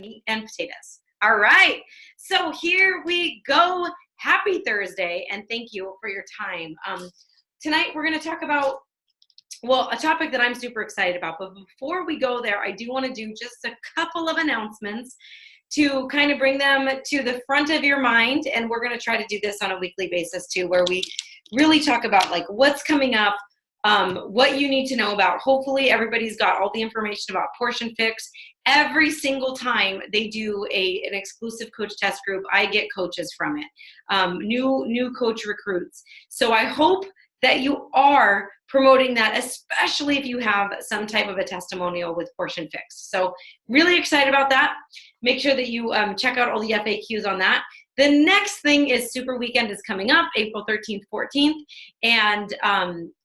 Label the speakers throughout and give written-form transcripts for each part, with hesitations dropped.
Speaker 1: meat and potatoes. All right, so here we go. Happy Thursday, and thank you for your time. Tonight we're going to talk about, well, a topic that I'm super excited about. But before we go there, I do want to do just a couple of announcements to kind of bring them to the front of your mind. And we're going to try to do this on a weekly basis too, where we really talk about like what's coming up, what you need to know about. Hopefully everybody's got all the information about Portion Fix. Every single time they do an exclusive coach test group, I get coaches from it, new coach recruits. So I hope that you are promoting that, especially if you have some type of a testimonial with Portion Fix. So really excited about that. Make sure that you check out all the FAQs on that. The next thing is Super Weekend is coming up, April 13th, 14th. And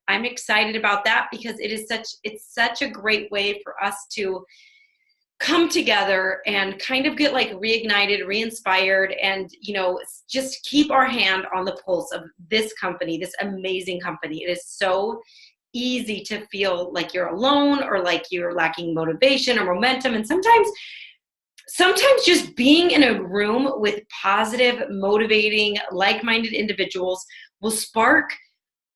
Speaker 1: I'm excited about that because it's such a great way for us to come together and kind of get like reignited, re-inspired, and, you know, just keep our hand on the pulse of this company, this amazing company. It is so easy to feel like you're alone or like you're lacking motivation or momentum. And sometimes just being in a room with positive, motivating, like-minded individuals will spark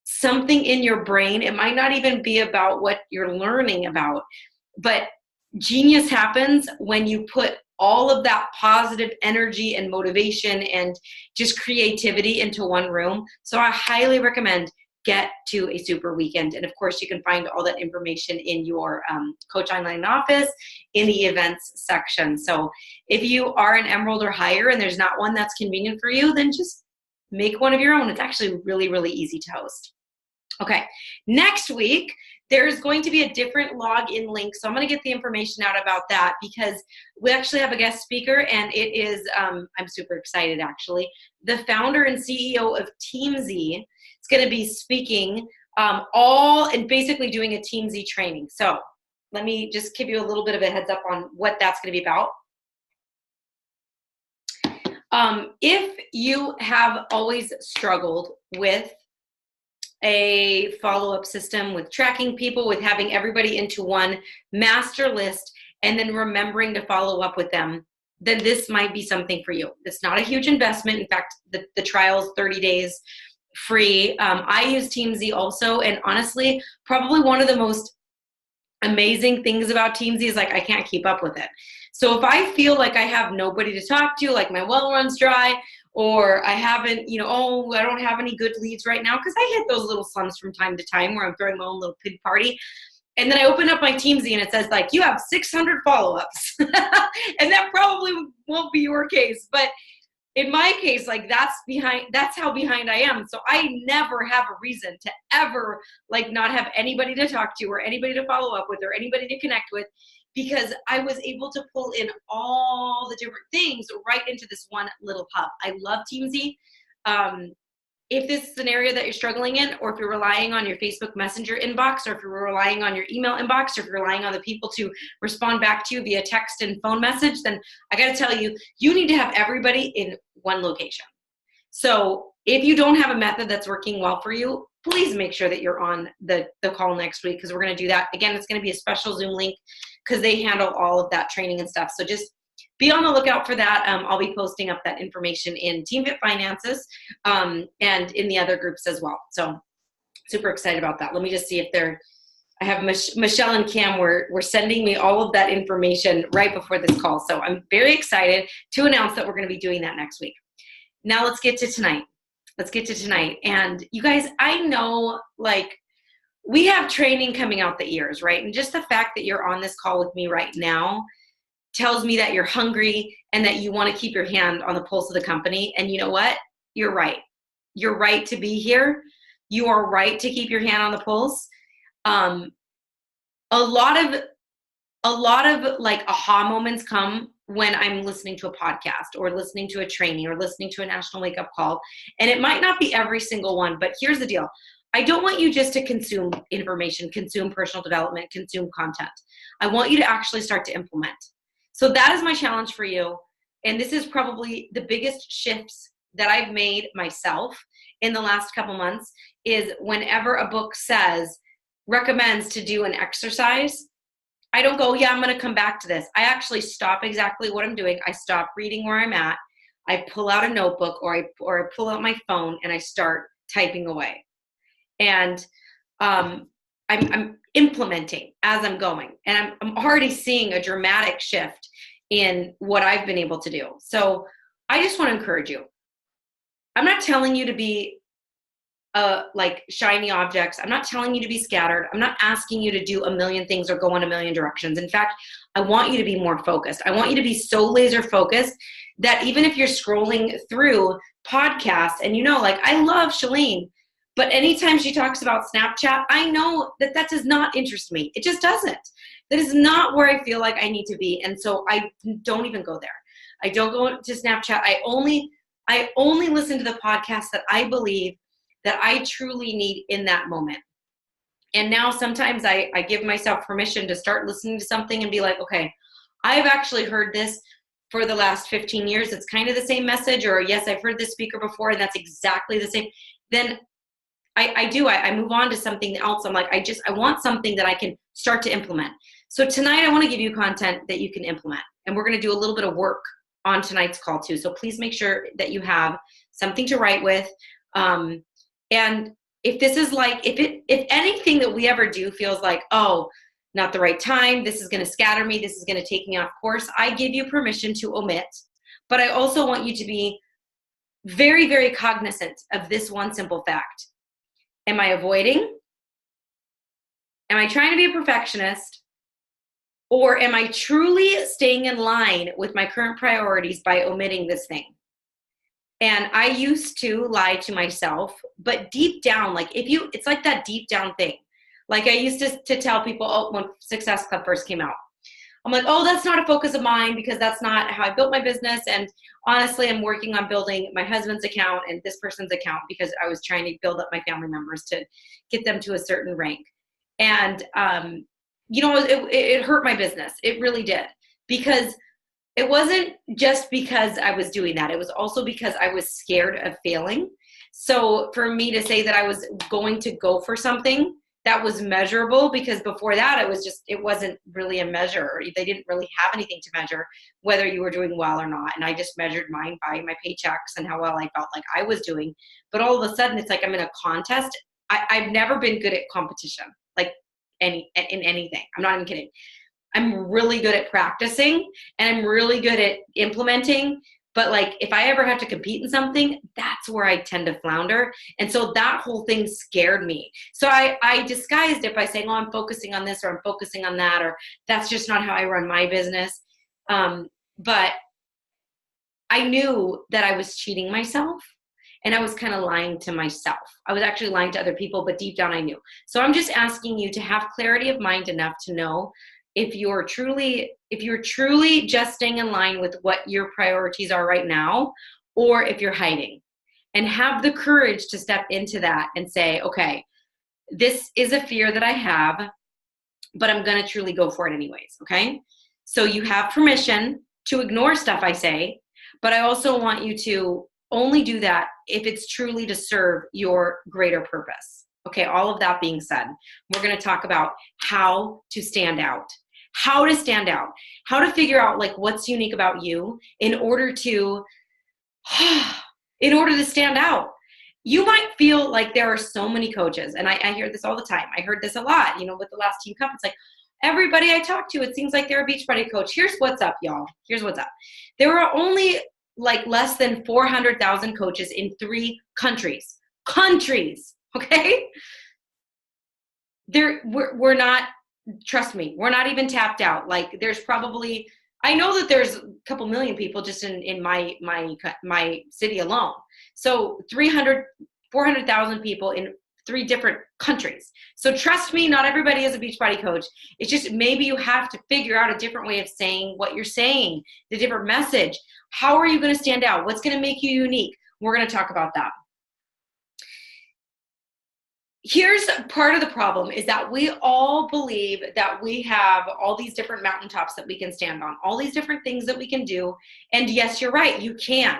Speaker 1: something in your brain. It might not even be about what you're learning about, but genius happens when you put all of that positive energy and motivation and just creativity into one room. So I highly recommend get to a Super Weekend. And of course, you can find all that information in your Coach Online office in the events section. So if you are an Emerald or higher and there's not one that's convenient for you, then just make one of your own. It's actually really, really easy to host. Okay, next week, there's going to be a different login link. So I'm going to get the information out about that because we actually have a guest speaker, and it is, I'm super excited actually, the founder and CEO of TeamZ is going to be speaking and basically doing a TeamZ training. So let me just give you a little bit of a heads up on what that's going to be about. If you have always struggled with a follow-up system, with tracking people, with having everybody into one master list and then remembering to follow up with them, then this might be something for you. It's not a huge investment. In fact, the trial is 30 days free. I use TeamZ also, and honestly, probably one of the most amazing things about TeamZ is like I can't keep up with it. So if I feel like I have nobody to talk to, like my well runs dry, or I haven't, I don't have any good leads right now, because I hit those little slumps from time to time where I'm throwing my own little pig party. And then I open up my TeamZ and it says like, you have 600 follow-ups. And that probably won't be your case. But in my case, like that's how behind I am. So I never have a reason to ever like not have anybody to talk to or anybody to follow up with or anybody to connect with, because I was able to pull in all the different things right into this one little hub. I love TeamZ. If this is an area that you're struggling in, or if you're relying on your Facebook Messenger inbox, or if you're relying on your email inbox, or if you're relying on the people to respond back to you via text and phone message, then I got to tell you, you need to have everybody in one location. So if you don't have a method that's working well for you, please make sure that you're on the call next week, because we're going to do that. Again, it's going to be a special Zoom link because they handle all of that training and stuff. So just be on the lookout for that. I'll be posting up that information in TeamFit Finances and in the other groups as well. So super excited about that. Let me just see if I have Michelle and Cam were sending me all of that information right before this call. So I'm very excited to announce that we're going to be doing that next week. Now let's get to tonight. And you guys, I know like we have training coming out the ears, right? And just the fact that you're on this call with me right now tells me that you're hungry and that you want to keep your hand on the pulse of the company. And you know what? You're right. You're right to be here. You are right to keep your hand on the pulse. A lot of like aha moments come when I'm listening to a podcast or listening to a training or listening to a national wake up call. And it might not be every single one, but here's the deal. I don't want you just to consume information, consume personal development, consume content. I want you to actually start to implement. So that is my challenge for you. And this is probably the biggest shifts that I've made myself in the last couple months is whenever a book recommends to do an exercise, I don't go, yeah, I'm going to come back to this. I actually stop exactly what I'm doing. I stop reading where I'm at. I pull out a notebook or I pull out my phone and I start typing away. And I'm implementing as I'm going. And I'm already seeing a dramatic shift in what I've been able to do. So I just want to encourage you. I'm not telling you to be like shiny objects. I'm not telling you to be scattered. I'm not asking you to do a million things or go in a million directions. In fact, I want you to be more focused. I want you to be so laser focused that even if you're scrolling through podcasts and like I love Shalene, but anytime she talks about Snapchat, I know that does not interest me. It just doesn't. That is not where I feel like I need to be. And so I don't even go there. I don't go to Snapchat. I only listen to the podcasts that I believe that I truly need in that moment. And now sometimes I give myself permission to start listening to something and be like, okay, I've actually heard this for the last 15 years. It's kind of the same message, or yes, I've heard this speaker before and that's exactly the same. Then I move on to something else. I'm like, I want something that I can start to implement. So tonight I want to give you content that you can implement. And we're going to do a little bit of work on tonight's call too. So please make sure that you have something to write with. And if this is like, if anything that we ever do feels like, oh, not the right time, this is going to scatter me, this is going to take me off course, I give you permission to omit. But I also want you to be very, very cognizant of this one simple fact. Am I avoiding? Am I trying to be a perfectionist? Or am I truly staying in line with my current priorities by omitting this thing? And I used to lie to myself, but deep down, like it's like that deep down thing. Like I used to tell people, when Success Club first came out, I'm like, oh, that's not a focus of mine because that's not how I built my business. And honestly, I'm working on building my husband's account and this person's account because I was trying to build up my family members to get them to a certain rank. And, it hurt my business. It really did, because it wasn't just because I was doing that. It was also because I was scared of failing. So for me to say that I was going to go for something that was measurable, because before that it wasn't really a measure. They didn't really have anything to measure whether you were doing well or not. And I just measured mine by my paychecks and how well I felt like I was doing. But all of a sudden it's like I'm in a contest. I've never been good at competition, like in anything. I'm not even kidding. I'm really good at practicing and I'm really good at implementing. But like, if I ever have to compete in something, that's where I tend to flounder. And so that whole thing scared me. So I disguised it by saying, oh, I'm focusing on this or I'm focusing on that, or that's just not how I run my business. But I knew that I was cheating myself and I was kind of lying to myself. I was actually lying to other people, but deep down I knew. So I'm just asking you to have clarity of mind enough to know if you're truly just staying in line with what your priorities are right now, or if you're hiding, and have the courage to step into that and say, okay, this is a fear that I have, but I'm going to truly go for it anyways. Okay. So you have permission to ignore stuff I say, but I also want you to only do that if it's truly to serve your greater purpose. Okay, all of that being said, we're going to talk about how to stand out, how to figure out like what's unique about you in order to stand out. You might feel like there are so many coaches, and I hear this all the time. I heard this a lot, with the last Team Cup. It's like everybody I talk to, it seems like they're a Beachbody coach. Here's what's up, y'all. Here's what's up. There are only like less than 400,000 coaches in 3 countries. Okay? We're not, trust me, we're not even tapped out. Like there's probably, I know that there's a couple million people just in my city alone. So 400,000 people in 3 different countries. So trust me, not everybody is a Beachbody coach. It's just maybe you have to figure out a different way of saying what you're saying, the different message. How are you going to stand out? What's going to make you unique? We're going to talk about that. Here's part of the problem is that we all believe that we have all these different mountaintops that we can stand on, all these different things that we can do. And yes, you're right, you can.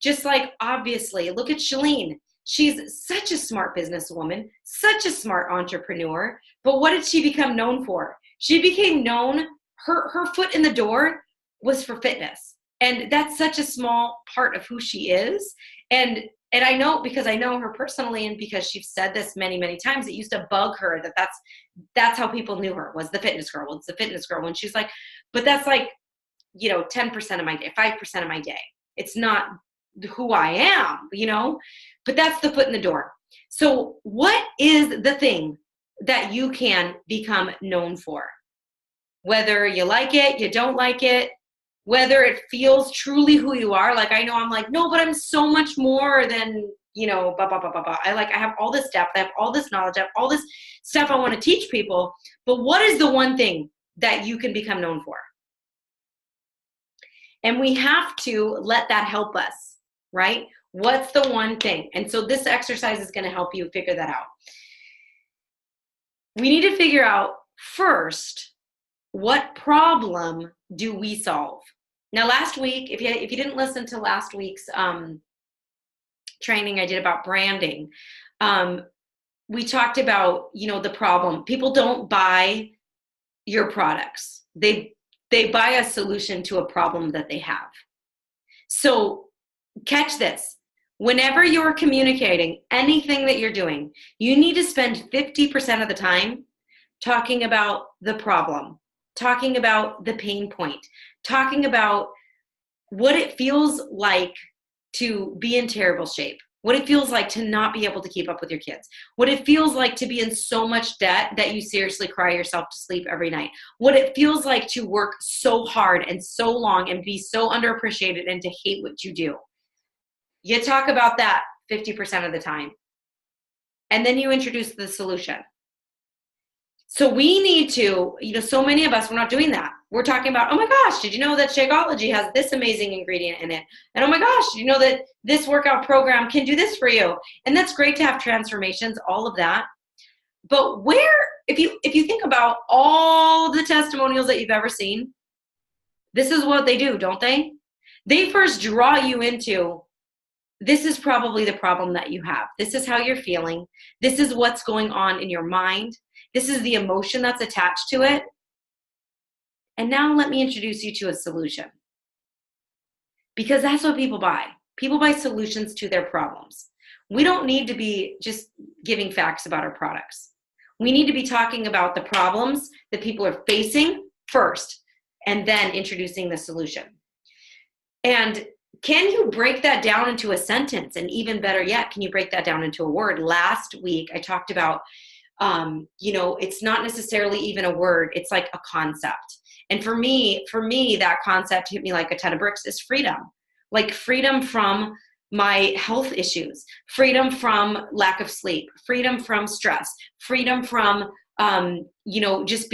Speaker 1: Just like, obviously, look at Shalene. She's such a smart businesswoman, such a smart entrepreneur. But what did she become known for? She became known, her foot in the door was for fitness. And that's such a small part of who she is. And I know, because I know her personally, and because she's said this many, many times, it used to bug her that that's how people knew her, was the fitness girl. Well, it's the fitness girl. And she's like, but that's like, 10% of my day, 5% of my day. It's not who I am, but that's the foot in the door. So what is the thing that you can become known for? Whether you like it, you don't like it, whether it feels truly who you are. Like, I know I'm like, no, but I'm so much more than, blah, blah, blah, blah, blah. I have all this depth. I have all this knowledge. I have all this stuff I want to teach people. But what is the one thing that you can become known for? And we have to let that help us, right? What's the one thing? And so this exercise is going to help you figure that out. We need to figure out first, what problem do we solve? Now, last week, if you didn't listen to last week's training I did about branding, we talked about, the problem. People don't buy your products. They buy a solution to a problem that they have. So catch this. Whenever you're communicating anything that you're doing, you need to spend 50% of the time talking about the problem, talking about the pain point, talking about what it feels like to be in terrible shape, what it feels like to not be able to keep up with your kids, what it feels like to be in so much debt that you seriously cry yourself to sleep every night, what it feels like to work so hard and so long and be so underappreciated and to hate what you do. You talk about that 50% of the time. And then you introduce the solution. So we need to, so many of us, we're not doing that. We're talking about, oh my gosh, did you know that Shakeology has this amazing ingredient in it? And oh my gosh, did you know that this workout program can do this for you? And that's great to have transformations, all of that. But if you think about all the testimonials that you've ever seen, this is what they do, don't they? They first draw you into, this is probably the problem that you have. This is how you're feeling. This is what's going on in your mind. This is the emotion that's attached to it. And now let me introduce you to a solution. Because that's what people buy. People buy solutions to their problems. We don't need to be just giving facts about our products. We need to be talking about the problems that people are facing first, and then introducing the solution. And can you break that down into a sentence? And even better yet, can you break that down into a word? Last week, I talked about, it's not necessarily even a word. It's like a concept. And for me, that concept hit me like a ton of bricks, is freedom. Like freedom from my health issues, freedom from lack of sleep, freedom from stress, freedom from, just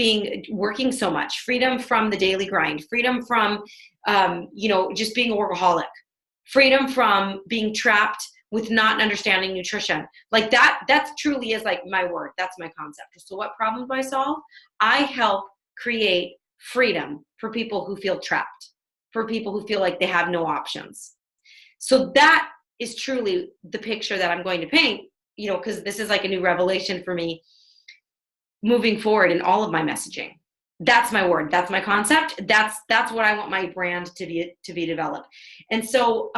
Speaker 1: working so much, freedom from the daily grind, freedom from, just being a workaholic, freedom from being trapped with not understanding nutrition. Like that truly is like my word. That's my concept. So what problem do I solve? I help create freedom for people who feel trapped, for people who feel like they have no options. So that is truly the picture that I'm going to paint, because this is like a new revelation for me moving forward in all of my messaging. That's my word. That's my concept. That's what I want my brand to be developed. And so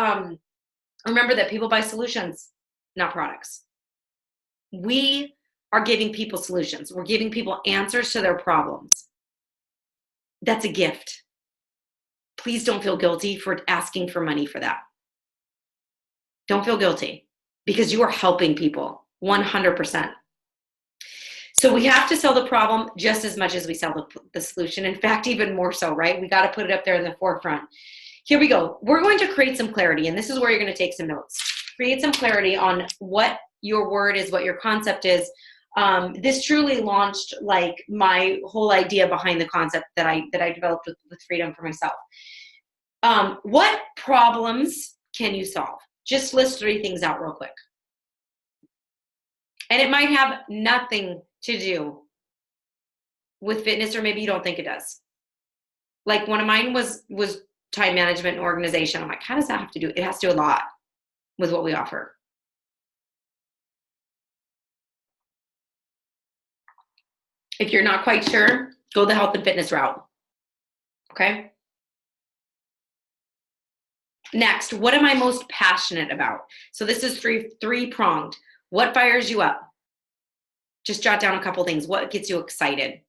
Speaker 1: remember that people buy solutions, not products. We are giving people solutions. We're giving people answers to their problems. That's a gift. Please don't feel guilty for asking for money for that. Don't feel guilty, because you are helping people 100%. So we have to sell the problem just as much as we sell the solution. In fact, even more so, right? We got to put it up there in the forefront. Here we go. We're going to create some clarity, and this is where you're going to take some notes. Create some clarity on what your word is, what your concept is. This truly launched like my whole idea behind the concept that I developed with freedom for myself. What problems can you solve? Just list 3 things out real quick. And it might have nothing to do with fitness, or maybe you don't think it does. Like one of mine was time management and organization. I'm like, how does that have to do? It has to do a lot with what we offer. If you're not quite sure, Go the health and fitness route. Okay. Next, what am I most passionate about? So this is three pronged. What fires you up? Just jot down a couple things. What gets you excited?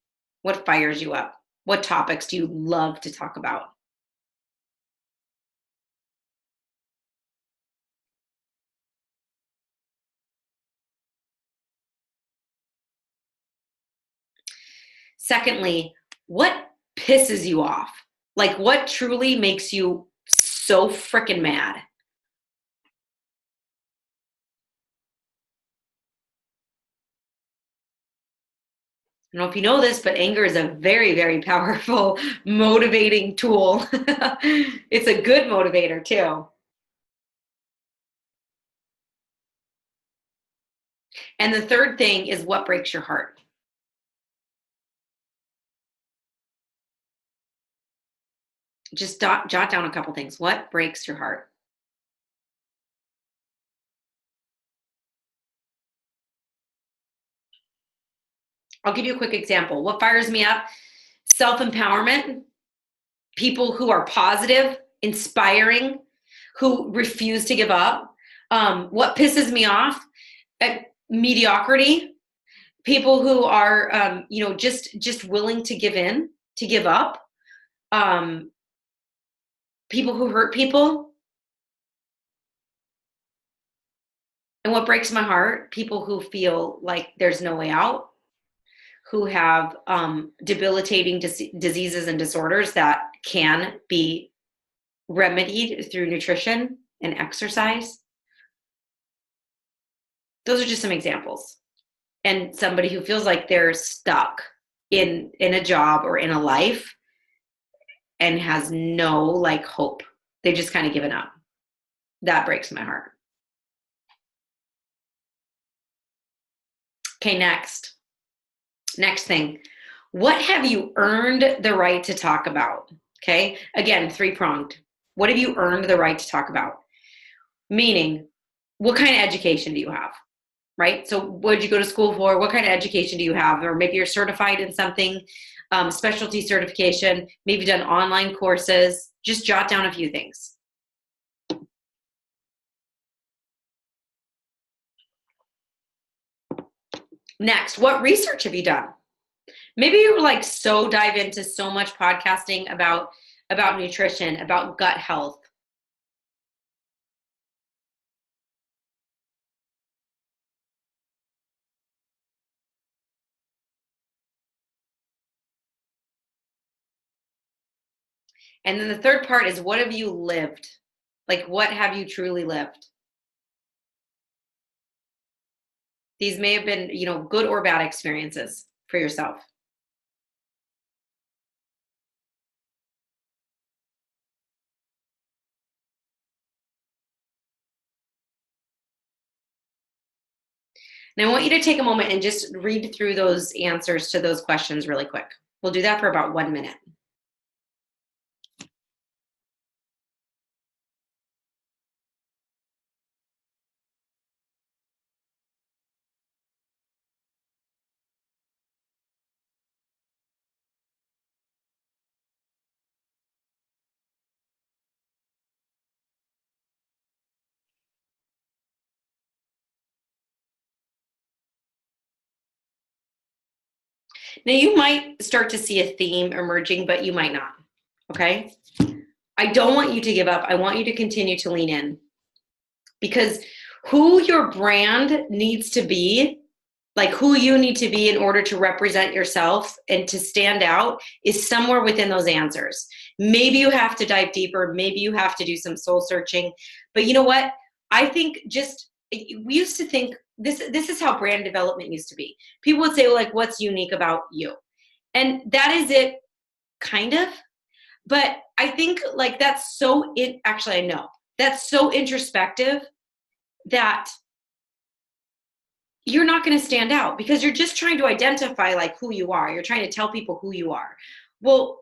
Speaker 1: What fires you up? What topics do you love to talk about? Secondly, what pisses you off? Like what truly makes you so freaking mad? I don't know if you know this, but anger is a very, very powerful motivating tool. It's a good motivator too. And the third thing is what breaks your heart. Just jot down a couple things. What breaks your heart? I'll give you a quick example. What fires me up? Self empowerment, people who are positive, inspiring, who refuse to give up. What pisses me off? Mediocrity, people who are, just willing to give in, to give up. Um, People who hurt people. And what breaks my heart? People who feel like there's no way out, who have debilitating diseases and disorders that can be remedied through nutrition and exercise. Those are just some examples. And somebody who feels like they're stuck in a job or in a life and has no like hope. They just kind of given up. That breaks my heart. Okay, next thing. What have you earned the right to talk about? Okay, again, three-pronged. What have you earned the right to talk about? Meaning, what kind of education do you have? Right? So what did you go to school for? What kind of education do you have? Or maybe you're certified in something, specialty certification, maybe done online courses. Just jot down a few things. Next, what research have you done? Maybe you were like so dive into so much podcasting about nutrition, about gut health. And then the third part is what have you lived? Like what have you truly lived? These may have been, good or bad experiences for yourself. And I want you to take a moment and just read through those answers to those questions really quick. We'll do that for about 1 minute. Now, you might start to see a theme emerging, but you might not. Okay? I don't want you to give up. I want you to continue to lean in because who your brand needs to be, like who you need to be in order to represent yourself and to stand out, is somewhere within those answers. Maybe you have to dive deeper. Maybe you have to do some soul searching. But you know what? I think we used to think this is how brand development used to be. People would say, well, like, what's unique about you? And that is it, kind of. But I think like actually I know that's so introspective that you're not going to stand out because you're just trying to identify like who you are. You're trying to tell people who you are. Well,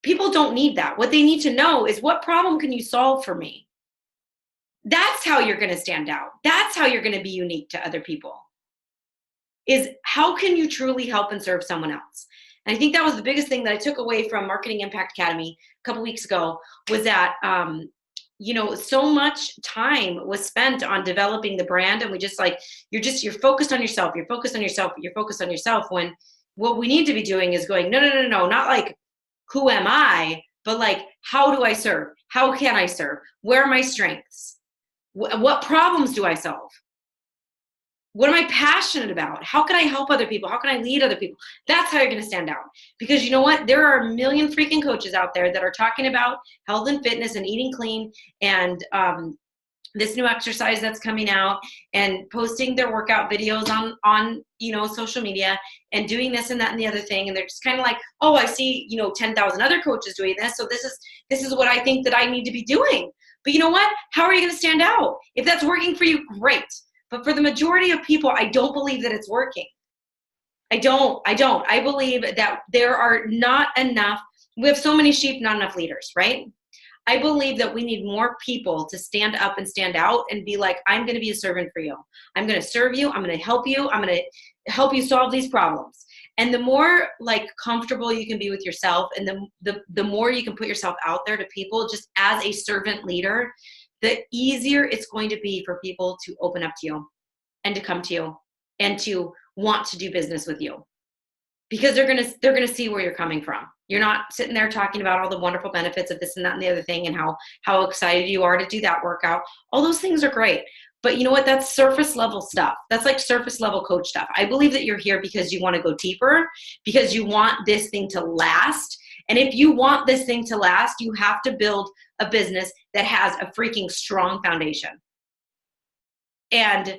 Speaker 1: people don't need that. What they need to know is what problem can you solve for me? That's how you're going to stand out. That's how you're going to be unique to other people. Is how can you truly help and serve someone else? And I think that was the biggest thing that I took away from Marketing Impact Academy a couple weeks ago, was that, so much time was spent on developing the brand, and we just like, you're focused on yourself, you're focused on yourself, you're focused on yourself, when what we need to be doing is going, no, no, no, no, not like, who am I, but like, how do I serve? How can I serve? Where are my strengths? What problems do I solve? What am I passionate about? How can I help other people? How can I lead other people? That's how you're going to stand out. Because you know what? There are a million freaking coaches out there that are talking about health and fitness and eating clean and this new exercise that's coming out, and posting their workout videos on social media, and doing this and that and the other thing. And they're just kind of like, oh, I see 10,000 other coaches doing this, so this is what I think that I need to be doing. But you know what? How are you going to stand out? If that's working for you, great. But for the majority of people, I don't believe that it's working. I don't. I believe that there are not enough. We have so many sheep, not enough leaders, right? I believe that we need more people to stand up and stand out and be like, I'm going to be a servant for you. I'm going to serve you. I'm going to help you. I'm going to help you solve these problems. And the more like comfortable you can be with yourself, and the more you can put yourself out there to people just as a servant leader, the easier it's going to be for people to open up to you and to come to you and to want to do business with you, because they're going to see where you're coming from. You're not sitting there talking about all the wonderful benefits of this and that and the other thing, and how excited you are to do that workout. All those things are great. But you know what? That's surface level stuff. That's like surface level coach stuff. I believe that you're here because you want to go deeper, because you want this thing to last. And if you want this thing to last, you have to build a business that has a freaking strong foundation. And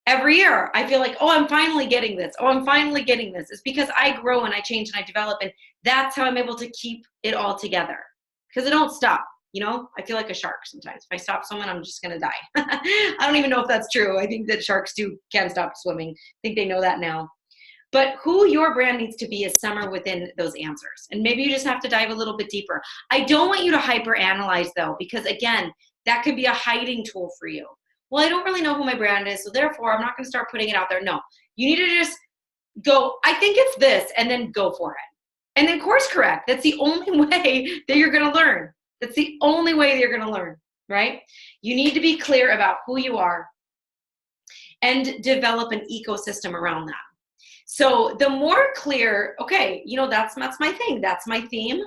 Speaker 1: every year I feel like, oh, I'm finally getting this. Oh, I'm finally getting this. It's because I grow and I change and I develop. And that's how I'm able to keep it all together, because I don't stop. I feel like a shark sometimes. If I stop swimming, I'm just going to die. I don't even know if that's true. I think that sharks can stop swimming. I think they know that now. But who your brand needs to be is somewhere within those answers. And maybe you just have to dive a little bit deeper. I don't want you to hyper-analyze, though, because, again, that could be a hiding tool for you. Well, I don't really know who my brand is, so therefore I'm not going to start putting it out there. No, you need to just go, I think it's this, and then go for it. And then course correct. That's the only way that you're going to learn. That's the only way that you're going to learn, right? You need to be clear about who you are and develop an ecosystem around that. So the more clear, okay, that's my thing. That's my theme,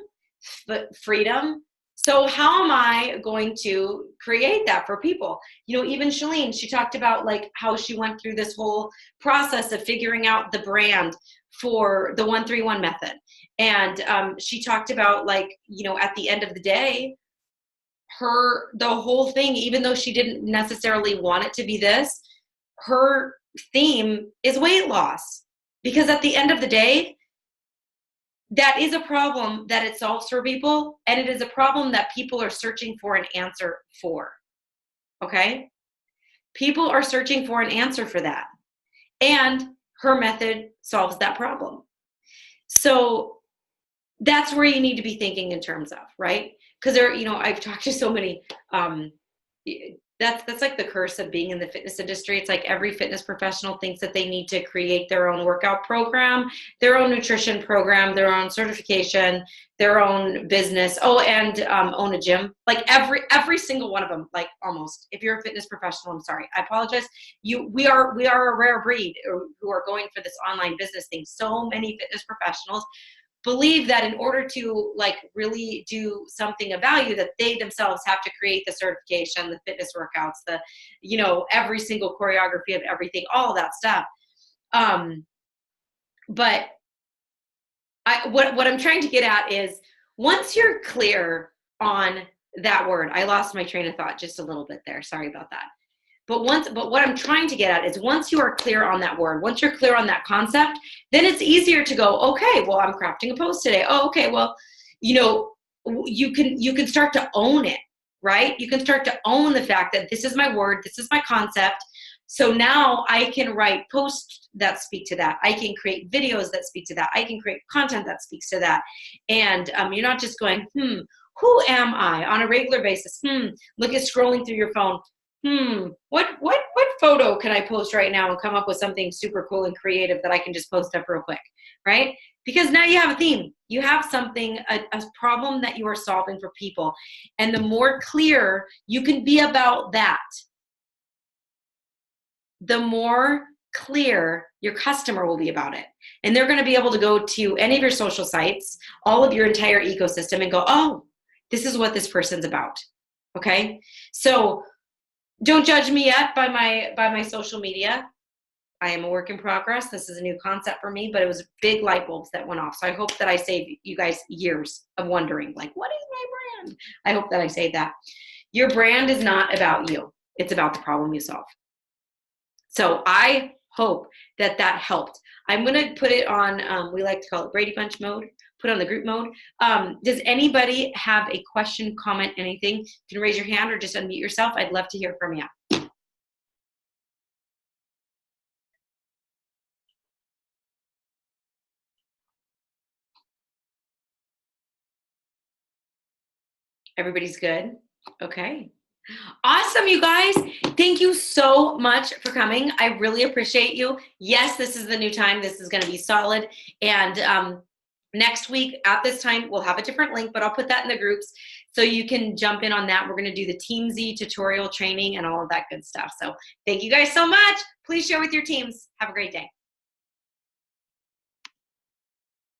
Speaker 1: freedom. So how am I going to create that for people? Even Shalene, she talked about like how she went through this whole process of figuring out the brand for the 131 method. And she talked about like, at the end of the day, the whole thing, even though she didn't necessarily want it to be this, her theme is weight loss. Because at the end of the day, that is a problem that it solves for people, and it is a problem that people are searching for an answer for, okay? People are searching for an answer for that, and her method solves that problem. So that's where you need to be thinking in terms of, right? Because I've talked to so many, that's like the curse of being in the fitness industry. It's like every fitness professional thinks that they need to create their own workout program, their own nutrition program, their own certification, their own business. Oh, and own a gym. Like every single one of them, like almost. If you're a fitness professional, I'm sorry, I apologize. We are a rare breed who are going for this online business thing. So many fitness professionals believe that in order to like really do something of value, that they themselves have to create the certification, the fitness workouts, the every single choreography of everything, all that stuff. But what I'm trying to get at is, once you're clear on that word, I lost my train of thought just a little bit there, sorry about that. But what I'm trying to get at is, once you are clear on that word, once you're clear on that concept, then it's easier to go, okay, well, I'm crafting a post today. Oh, okay, well, you can start to own it, right? You can start to own the fact that this is my word, this is my concept. So now I can write posts that speak to that. I can create videos that speak to that. I can create content that speaks to that. And you're not just going, who am I on a regular basis? Look at scrolling through your phone. What photo can I post right now and come up with something super cool and creative that I can just post up real quick, right? Because now you have a theme. You have something, a problem that you are solving for people. And the more clear you can be about that, the more clear your customer will be about it. And they're going to be able to go to any of your social sites, all of your entire ecosystem, and go, oh, this is what this person's about. Okay? So don't judge me yet by my social media. I am a work in progress. This is a new concept for me, but it was big light bulbs that went off. So I hope that I saved you guys years of wondering, like, what is my brand? I hope that I saved that. Your brand is not about you. It's about the problem you solve. So I hope that that helped. I'm going to put it on, we like to call it Brady Bunch mode, put on the group mode. Does anybody have a question, comment, anything? You can raise your hand or just unmute yourself. I'd love to hear from you. Everybody's good? Okay. Awesome, you guys. Thank you so much for coming. I really appreciate you. Yes, this is the new time. This is going to be solid. And next week at this time, we'll have a different link, but I'll put that in the groups so you can jump in on that. We're going to do the TeamZ tutorial training and all of that good stuff. So thank you guys so much. Please share with your teams. Have a great day.